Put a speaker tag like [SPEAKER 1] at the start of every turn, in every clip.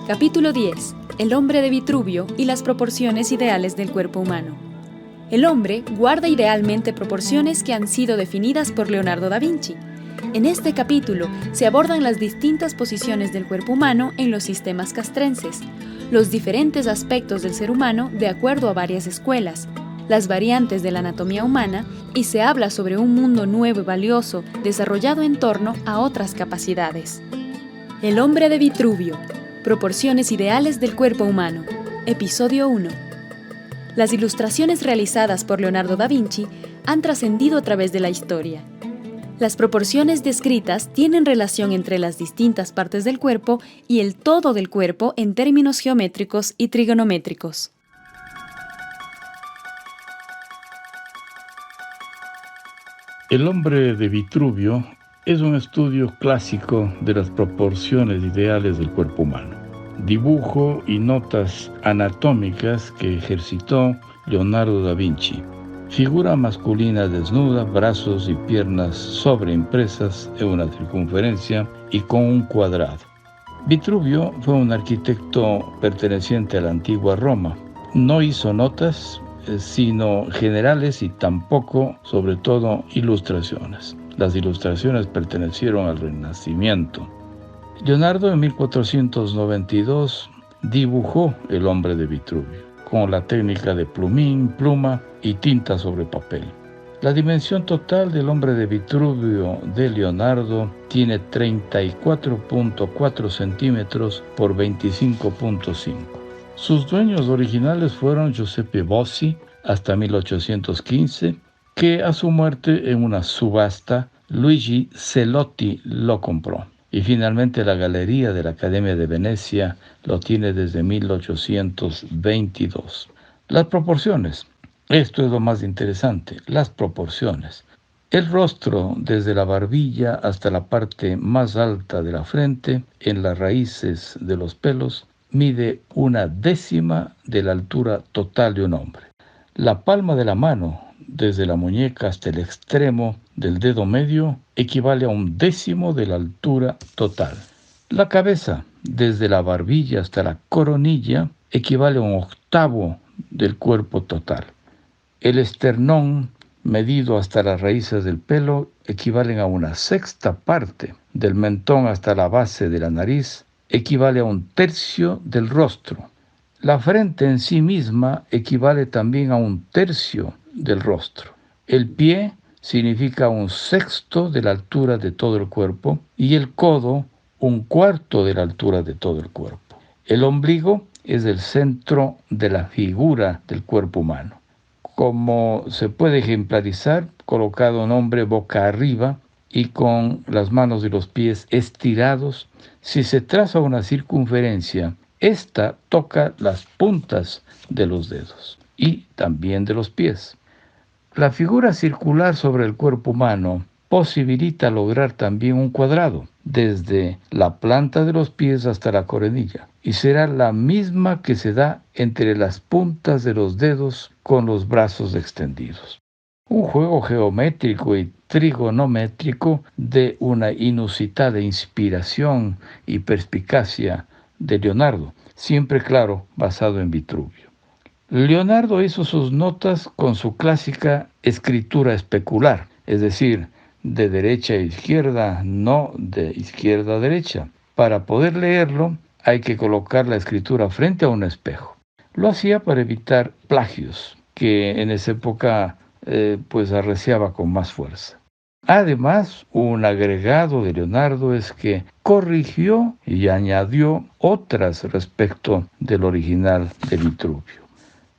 [SPEAKER 1] Capítulo 10. El hombre de Vitruvio y las proporciones ideales del cuerpo humano. El hombre guarda idealmente proporciones que han sido definidas por Leonardo da Vinci. En este capítulo se abordan las distintas posiciones del cuerpo humano en los sistemas castrenses, los diferentes aspectos del ser humano de acuerdo a varias escuelas, las variantes de la anatomía humana y se habla sobre un mundo nuevo y valioso desarrollado en torno a otras capacidades. El hombre de Vitruvio. Proporciones ideales del cuerpo humano. Episodio 1. Las ilustraciones realizadas por Leonardo da Vinci han trascendido a través de la historia. Las proporciones descritas tienen relación entre las distintas partes del cuerpo y el todo del cuerpo en términos geométricos y trigonométricos.
[SPEAKER 2] El hombre de Vitruvio es un estudio clásico de las proporciones ideales del cuerpo humano. Dibujo y notas anatómicas que ejercitó Leonardo da Vinci. Figura masculina desnuda, brazos y piernas sobreimpresas en una circunferencia y con un cuadrado. Vitruvio fue un arquitecto perteneciente a la antigua Roma. No hizo notas, sino generales y tampoco, sobre todo, ilustraciones. Las ilustraciones pertenecieron al Renacimiento. Leonardo en 1492 dibujó el hombre de Vitruvio con la técnica de plumín, pluma y tinta sobre papel. La dimensión total del hombre de Vitruvio de Leonardo tiene 34.4 centímetros por 25.5. Sus dueños originales fueron Giuseppe Bossi hasta 1815, que a su muerte en una subasta Luigi Celotti lo compró. Y finalmente la Galería de la Academia de Venecia lo tiene desde 1822. Las proporciones. Esto es lo más interesante, las proporciones. El rostro, desde la barbilla hasta la parte más alta de la frente, en las raíces de los pelos, mide 1/10 de la altura total de un hombre. La palma de la mano, desde la muñeca hasta el extremo del dedo medio, equivale a 1/10 de la altura total. La cabeza, desde la barbilla hasta la coronilla, equivale a 1/8 del cuerpo total. El esternón, medido hasta las raíces del pelo, equivalen a 1/6 parte. Del mentón hasta la base de la nariz, equivale a 1/3 del rostro. La frente en sí misma equivale también a 1/3 del rostro. El pie significa 1/6 de la altura de todo el cuerpo y el codo 1/4 de la altura de todo el cuerpo. El ombligo es el centro de la figura del cuerpo humano. Como se puede ejemplarizar, colocado un hombre boca arriba y con las manos y los pies estirados, si se traza una circunferencia, esta toca las puntas de los dedos y también de los pies. La figura circular sobre el cuerpo humano posibilita lograr también un cuadrado, desde la planta de los pies hasta la coronilla, y será la misma que se da entre las puntas de los dedos con los brazos extendidos. Un juego geométrico y trigonométrico de una inusitada inspiración y perspicacia de Leonardo, siempre claro, basado en Vitruvio. Leonardo hizo sus notas con su clásica escritura especular, es decir, de derecha a izquierda, no de izquierda a derecha. Para poder leerlo, hay que colocar la escritura frente a un espejo. Lo hacía para evitar plagios, que en esa época arreciaba con más fuerza. Además, un agregado de Leonardo es que corrigió y añadió otras respecto del original de Vitruvio.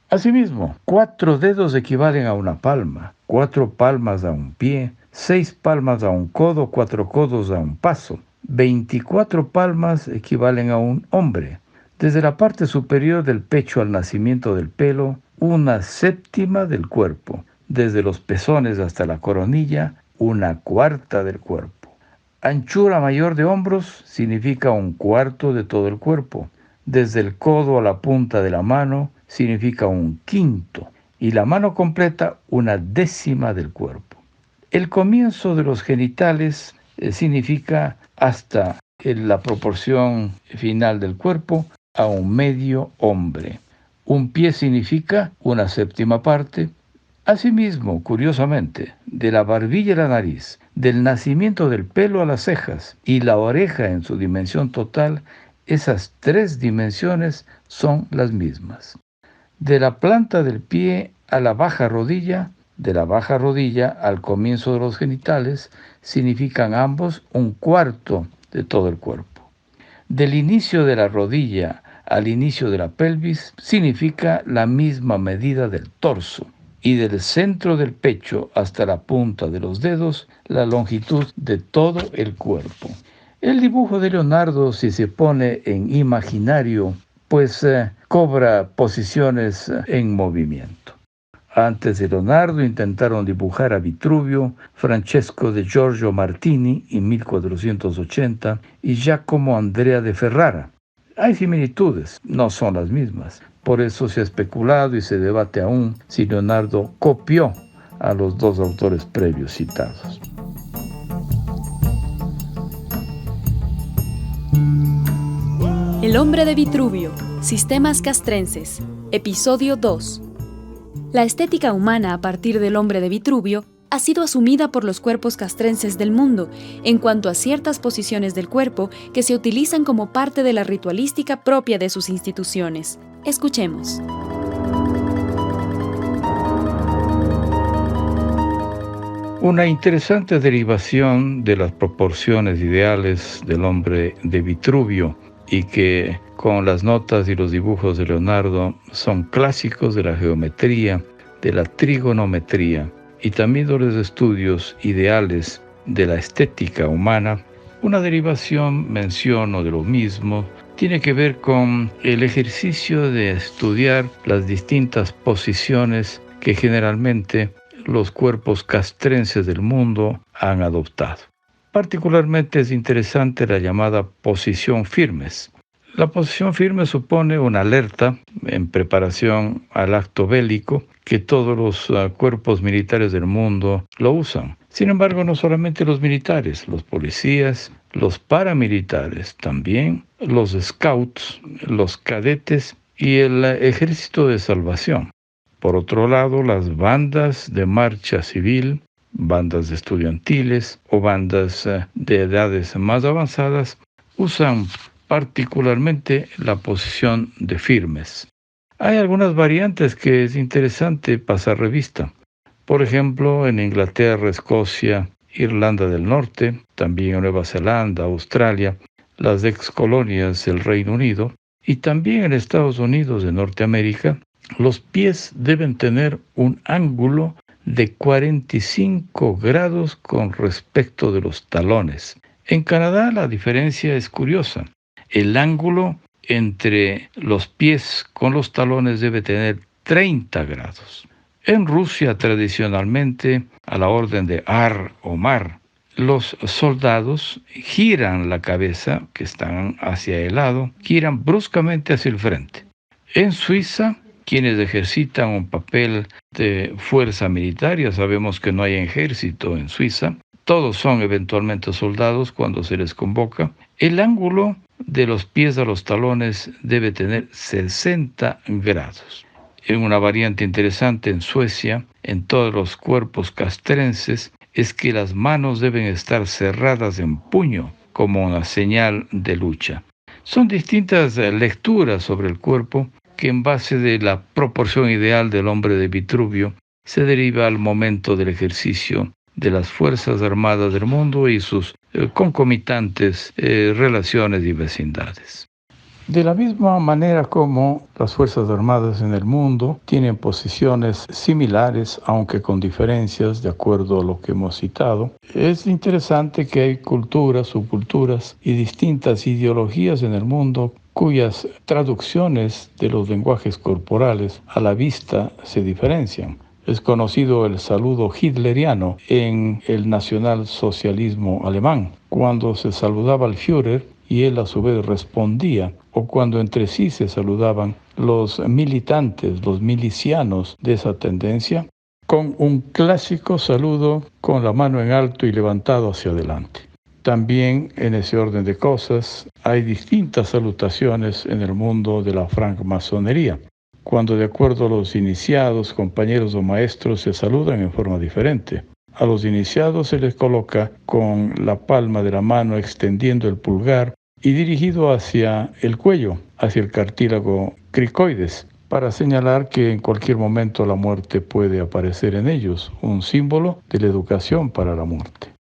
[SPEAKER 2] Asimismo, 4 dedos equivalen a una palma, 4 palmas a un pie, 6 palmas a un codo, 4 codos a un paso, 24 palmas equivalen a un hombre. Desde la parte superior del pecho al nacimiento del pelo, 1/7 del cuerpo. Desde los pezones hasta la coronilla, 1/4 del cuerpo. Anchura mayor de hombros significa 1/4 de todo el cuerpo. Desde el codo a la punta de la mano significa 1/5. Y la mano completa 1/10 del cuerpo. El comienzo de los genitales significa hasta la proporción final del cuerpo, a un medio hombre. Un pie significa una séptima parte. Asimismo, curiosamente, de la barbilla a la nariz, del nacimiento del pelo a las cejas y la oreja en su dimensión total, esas 3 dimensiones son las mismas. De la planta del pie a la baja rodilla, de la baja rodilla al comienzo de los genitales, significan ambos un cuarto de todo el cuerpo. Del inicio de la rodilla al inicio de la pelvis significa la misma medida del torso, y del centro del pecho hasta la punta de los dedos, la longitud de todo el cuerpo. El dibujo de Leonardo, si se pone en imaginario, pues cobra posiciones en movimiento. Antes de Leonardo intentaron dibujar a Vitruvio Francesco de Giorgio Martini en 1480 y Giacomo Andrea de Ferrara. Hay similitudes, no son las mismas. Por eso se ha especulado y se debate aún si Leonardo copió a los 2 autores previos citados.
[SPEAKER 1] El hombre de Vitruvio, Sistemas Castrenses, Episodio 2. La estética humana a partir del hombre de Vitruvio ha sido asumida por los cuerpos castrenses del mundo en cuanto a ciertas posiciones del cuerpo que se utilizan como parte de la ritualística propia de sus instituciones. Escuchemos.
[SPEAKER 2] Una interesante derivación de las proporciones ideales del hombre de Vitruvio y que con las notas y los dibujos de Leonardo son clásicos de la geometría, de la trigonometría y también de los estudios ideales de la estética humana. Una derivación, menciono de lo mismo, tiene que ver con el ejercicio de estudiar las distintas posiciones que generalmente los cuerpos castrenses del mundo han adoptado. Particularmente es interesante la llamada posición firmes. La posición firme supone una alerta en preparación al acto bélico que todos los cuerpos militares del mundo lo usan. Sin embargo, no solamente los militares, los policías, los paramilitares, también los scouts, los cadetes y el ejército de salvación. Por otro lado, las bandas de marcha civil, bandas estudiantiles o bandas de edades más avanzadas usan particularmente la posición de firmes. Hay algunas variantes que es interesante pasar revista. Por ejemplo, en Inglaterra, Escocia, Irlanda del Norte, también en Nueva Zelanda, Australia, las excolonias del Reino Unido y también en Estados Unidos de Norteamérica, los pies deben tener un ángulo de 45 grados con respecto de los talones. En Canadá la diferencia es curiosa. El ángulo entre los pies con los talones debe tener 30 grados. En Rusia, tradicionalmente, a la orden de Ar o Mar, los soldados giran la cabeza, que están hacia el lado, giran bruscamente hacia el frente. En Suiza, quienes ejercitan un papel de fuerza militar, ya sabemos que no hay ejército en Suiza, todos son eventualmente soldados cuando se les convoca, el ángulo de los pies a los talones debe tener 60 grados. En una variante interesante en Suecia, en todos los cuerpos castrenses, es que las manos deben estar cerradas en puño como una señal de lucha. Son distintas lecturas sobre el cuerpo que en base de la proporción ideal del hombre de Vitruvio se deriva al momento del ejercicio de las Fuerzas Armadas del mundo y sus concomitantes relaciones y vecindades. De la misma manera como las Fuerzas Armadas en el mundo tienen posiciones similares, aunque con diferencias de acuerdo a lo que hemos citado, es interesante que hay culturas, subculturas y distintas ideologías en el mundo cuyas traducciones de los lenguajes corporales a la vista se diferencian. Es conocido el saludo hitleriano en el nacionalsocialismo alemán, cuando se saludaba al Führer y él a su vez respondía, o cuando entre sí se saludaban los militantes, los milicianos de esa tendencia, con un clásico saludo con la mano en alto y levantado hacia adelante. También en ese orden de cosas hay distintas salutaciones en el mundo de la francmasonería, cuando de acuerdo a los iniciados, compañeros o maestros se saludan en forma diferente. A los iniciados se les coloca con la palma de la mano extendiendo el pulgar y dirigido hacia el cuello, hacia el cartílago cricoides, para señalar que en cualquier momento la muerte puede aparecer en ellos, un símbolo de la educación para la muerte.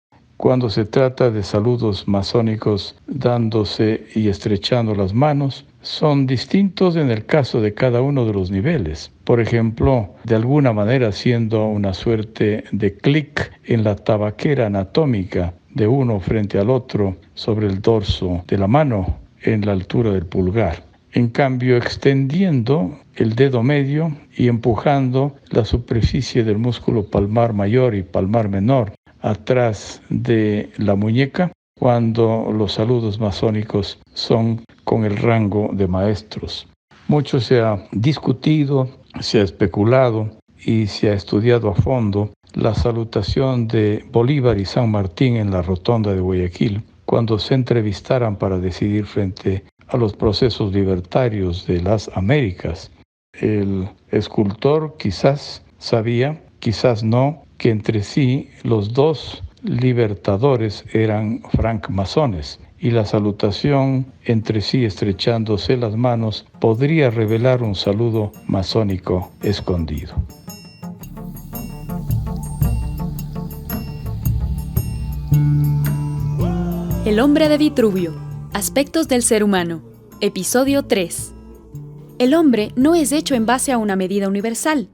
[SPEAKER 2] Cuando se trata de saludos masónicos dándose y estrechando las manos, son distintos en el caso de cada uno de los niveles. Por ejemplo, de alguna manera haciendo una suerte de clic en la tabaquera anatómica de uno frente al otro sobre el dorso de la mano en la altura del pulgar. En cambio, extendiendo el dedo medio y empujando la superficie del músculo palmar mayor y palmar menor atrás de la muñeca, cuando los saludos masónicos son con el rango de maestros. Mucho se ha discutido, se ha especulado y se ha estudiado a fondo la salutación de Bolívar y San Martín en la rotonda de Guayaquil, cuando se entrevistaran para decidir frente a los procesos libertarios de las Américas. El escultor quizás sabía, quizás no, que entre sí los dos libertadores eran francmasones y la salutación entre sí estrechándose las manos podría revelar un saludo masónico escondido.
[SPEAKER 1] El hombre de Vitruvio. Aspectos del ser humano. Episodio 3. El hombre no es hecho en base a una medida universal.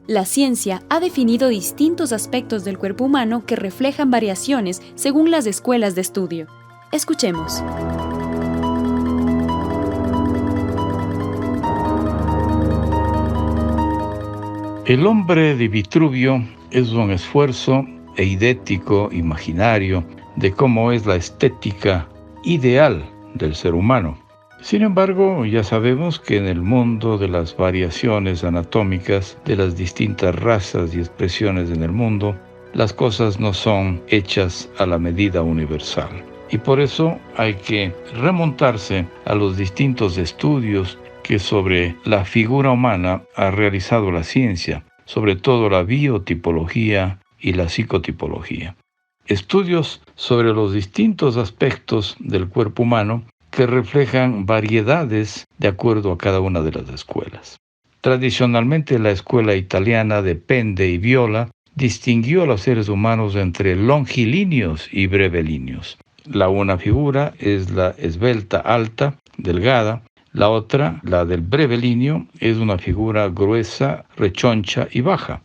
[SPEAKER 1] La ciencia ha definido distintos aspectos del cuerpo humano que reflejan variaciones según las escuelas de estudio. Escuchemos.
[SPEAKER 2] El hombre de Vitruvio es un esfuerzo eidético, imaginario, de cómo es la estética ideal del ser humano. Sin embargo, ya sabemos que en el mundo de las variaciones anatómicas de las distintas razas y expresiones en el mundo, las cosas no son hechas a la medida universal. Y por eso hay que remontarse a los distintos estudios que sobre la figura humana ha realizado la ciencia, sobre todo la biotipología y la psicotipología. Estudios sobre los distintos aspectos del cuerpo humano que reflejan variedades de acuerdo a cada una de las escuelas. Tradicionalmente, la escuela italiana de Pende y Viola distinguió a los seres humanos entre longilíneos y brevilíneos. La una figura es la esbelta, alta, delgada. La otra, la del brevilíneo, es una figura gruesa, rechoncha y baja.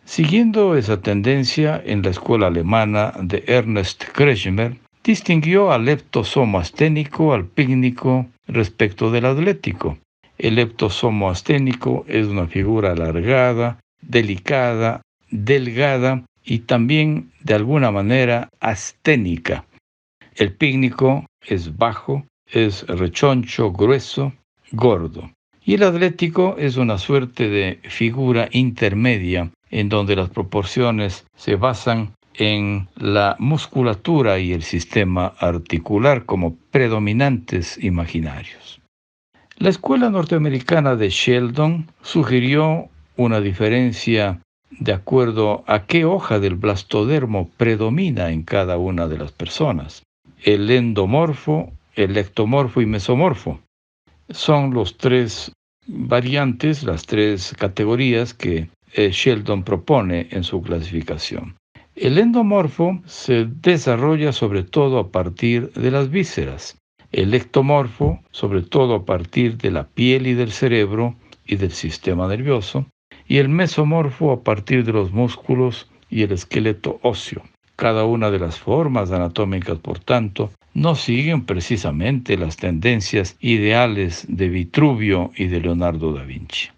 [SPEAKER 2] Siguiendo esa tendencia, en la escuela alemana de Ernst Kretschmer, distinguió al leptosomo asténico, al pícnico, respecto del atlético. El leptosomo asténico es una figura alargada, delicada, delgada y también, de alguna manera, asténica. El pícnico es bajo, es rechoncho, grueso, gordo. Y el atlético es una suerte de figura intermedia, en donde las proporciones se basan en la musculatura y el sistema articular como predominantes imaginarios. La escuela norteamericana de Sheldon sugirió una diferencia de acuerdo a qué hoja del blastodermo predomina en cada una de las personas. El endomorfo, el ectomorfo y mesomorfo son los tres variantes, las tres categorías que Sheldon propone en su clasificación. El endomorfo se desarrolla sobre todo a partir de las vísceras, el ectomorfo sobre todo a partir de la piel y del cerebro y del sistema nervioso, y el mesomorfo a partir de los músculos y el esqueleto óseo. Cada una de las formas anatómicas, por tanto, no siguen precisamente las tendencias ideales de Vitruvio y de Leonardo da Vinci.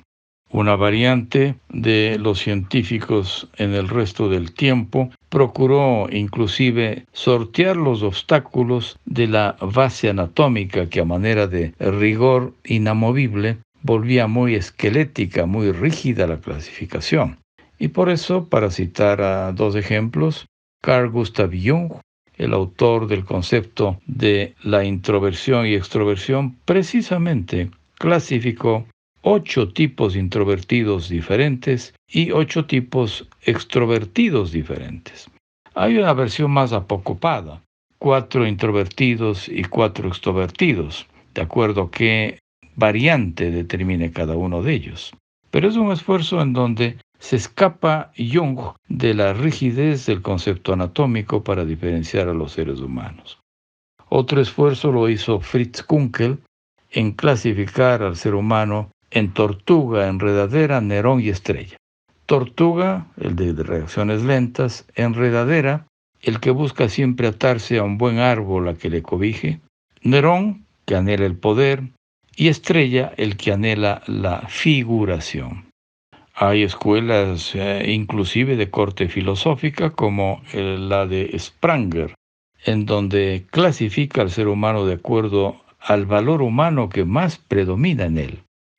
[SPEAKER 2] Una variante de los científicos en el resto del tiempo procuró inclusive sortear los obstáculos de la base anatómica que a manera de rigor inamovible volvía muy esquelética, muy rígida la clasificación. Y por eso, para citar a dos ejemplos, Carl Gustav Jung el autor del concepto de la introversión y extroversión, precisamente clasificó 8 tipos introvertidos diferentes y 8 tipos extrovertidos diferentes. Hay una versión más acopada, 4 introvertidos y 4 extrovertidos, de acuerdo a qué variante determine cada uno de ellos. Pero es un esfuerzo en donde se escapa Jung de la rigidez del concepto anatómico para diferenciar a los seres humanos. Otro esfuerzo lo hizo Fritz Kunkel en clasificar al ser humano en tortuga, enredadera, nerón y estrella. Tortuga, el de reacciones lentas; enredadera, el que busca siempre atarse a un buen árbol a que le cobije; nerón, que anhela el poder; y estrella, el que anhela la figuración. Hay escuelas inclusive de corte filosófica, como la de Spranger, en donde clasifica al ser humano de acuerdo al valor humano que más predomina en él: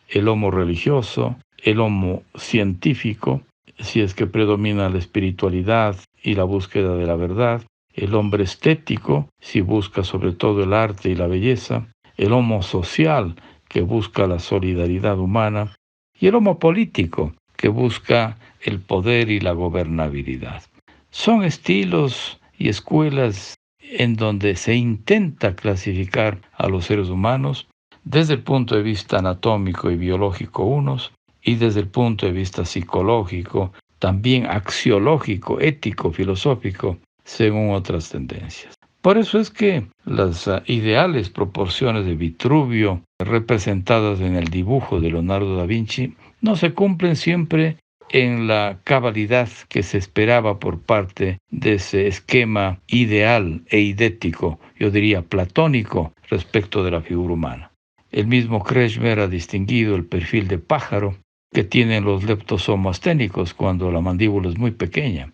[SPEAKER 2] el homo religioso, el homo científico, si es que predomina la espiritualidad y la búsqueda de la verdad; el hombre estético, si busca sobre todo el arte y la belleza; el homo social, que busca la solidaridad humana; y el homo político, que busca el poder y la gobernabilidad. Son estilos y escuelas en donde se intenta clasificar a los seres humanos desde el punto de vista anatómico y biológico unos, y desde el punto de vista psicológico, también axiológico, ético, filosófico, según otras tendencias. Por eso es que las ideales proporciones de Vitruvio, representadas en el dibujo de Leonardo da Vinci, no se cumplen siempre en la cabalidad que se esperaba por parte de ese esquema ideal e idético, yo diría platónico, respecto de la figura humana. El mismo Kretschmer ha distinguido el perfil de pájaro que tienen los leptosomasthénicos cuando la mandíbula es muy pequeña.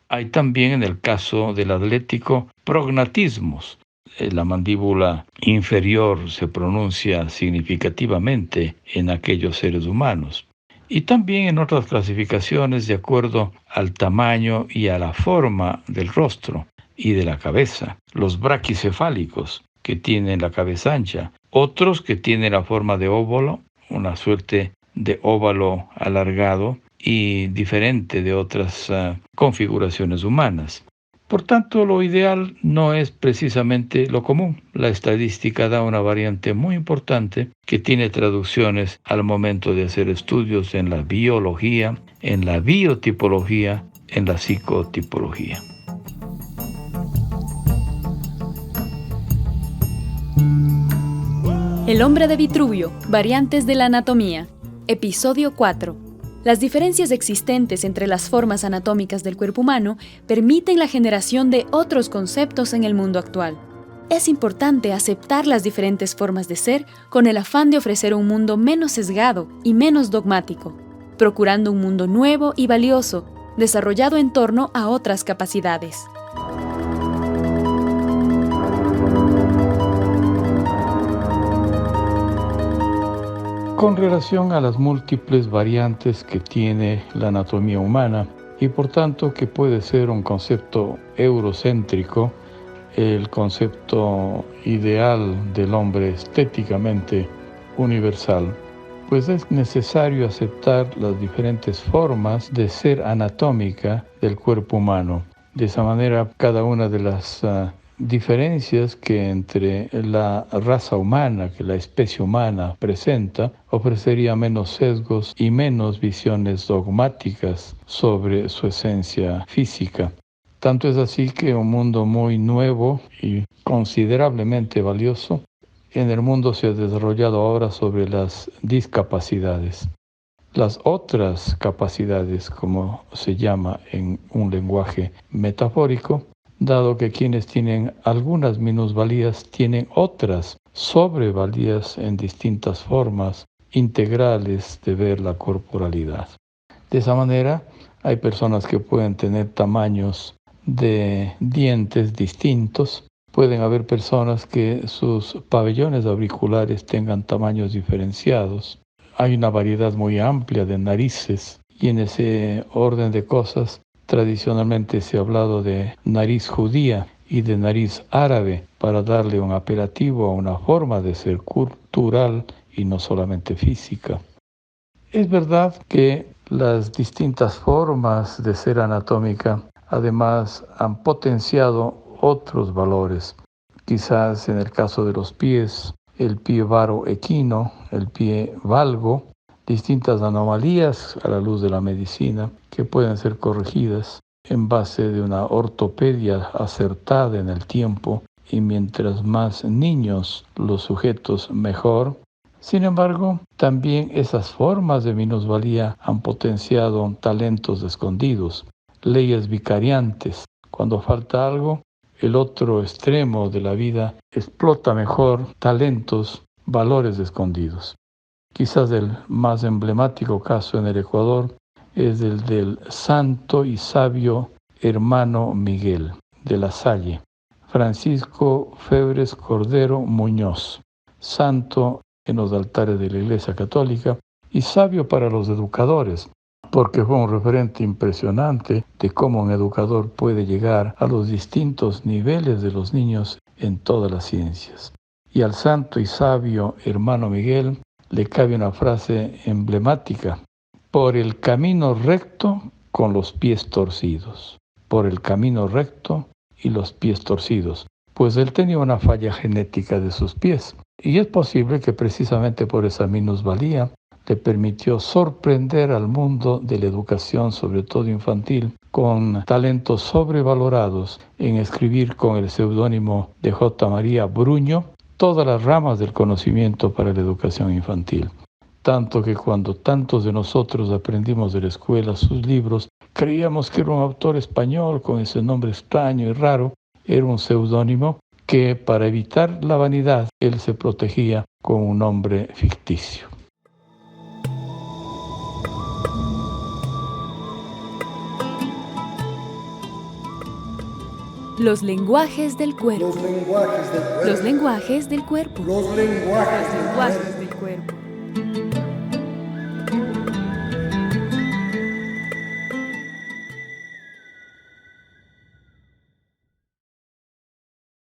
[SPEAKER 2] Hay también, en el caso del atlético, prognatismos. La mandíbula inferior se pronuncia significativamente en aquellos seres humanos. Y también en otras clasificaciones de acuerdo al tamaño y a la forma del rostro y de la cabeza. Los braquicefálicos, que tienen la cabeza ancha; otros que tienen la forma de óvalo, una suerte de óvalo alargado y diferente de otras configuraciones humanas. Por tanto, lo ideal no es precisamente lo común. La estadística da una variante muy importante que tiene traducciones al momento de hacer estudios en la biología, en la biotipología, en la psicotipología.
[SPEAKER 1] El hombre de Vitruvio, variantes de la anatomía. Episodio 4. Las diferencias existentes entre las formas anatómicas del cuerpo humano permiten la generación de otros conceptos en el mundo actual. Es importante aceptar las diferentes formas de ser con el afán de ofrecer un mundo menos sesgado y menos dogmático, procurando un mundo nuevo y valioso, desarrollado en torno a otras capacidades.
[SPEAKER 2] Con relación a las múltiples variantes que tiene la anatomía humana, y por tanto que puede ser un concepto eurocéntrico, el concepto ideal del hombre estéticamente universal, pues es necesario aceptar las diferentes formas de ser anatómica del cuerpo humano. De esa manera, cada una de las diferencias que entre la raza humana, que la especie humana presenta, ofrecería menos sesgos y menos visiones dogmáticas sobre su esencia física. Tanto es así que un mundo muy nuevo y considerablemente valioso en el mundo se ha desarrollado ahora sobre las discapacidades. Las otras capacidades, como se llama en un lenguaje metafórico, dado que quienes tienen algunas minusvalías tienen otras sobrevalías en distintas formas integrales de ver la corporalidad. De esa manera, hay personas que pueden tener tamaños de dientes distintos. Pueden haber personas que sus pabellones auriculares tengan tamaños diferenciados. Hay una variedad muy amplia de narices y en ese orden de cosas tradicionalmente se ha hablado de nariz judía y de nariz árabe para darle un apelativo a una forma de ser cultural y no solamente física. Es verdad que las distintas formas de ser anatómica además han potenciado otros valores. Quizás en el caso de los pies, el pie varo equino, el pie valgo, distintas anomalías a la luz de la medicina que pueden ser corregidas en base de una ortopedia acertada en el tiempo, y mientras más niños los sujetos mejor. Sin embargo, también esas formas de minusvalía han potenciado talentos escondidos, leyes vicariantes. Cuando falta algo, el otro extremo de la vida explota mejor talentos, valores escondidos. Quizás el más emblemático caso en el Ecuador es el del santo y sabio hermano Miguel de la Salle, Francisco Febres Cordero Muñoz, santo en los altares de la Iglesia Católica y sabio para los educadores, porque fue un referente impresionante de cómo un educador puede llegar a los distintos niveles de los niños en todas las ciencias. Y al santo y sabio hermano Miguel le cabe una frase emblemática: por el camino recto con los pies torcidos, por el camino recto y los pies torcidos, pues él tenía una falla genética de sus pies. Y es posible que precisamente por esa minusvalía le permitió sorprender al mundo de la educación, sobre todo infantil, con talentos sobrevalorados en escribir con el seudónimo de J. María Bruño todas las ramas del conocimiento para la educación infantil. Tanto que cuando tantos de nosotros aprendimos de la escuela sus libros, creíamos que era un autor español con ese nombre extraño y raro. Era un seudónimo que, para evitar la vanidad, él se protegía con un nombre ficticio.
[SPEAKER 1] Los lenguajes del cuerpo.
[SPEAKER 3] Los lenguajes del cuerpo.
[SPEAKER 1] Los lenguajes del cuerpo.
[SPEAKER 3] Los lenguajes del cuerpo.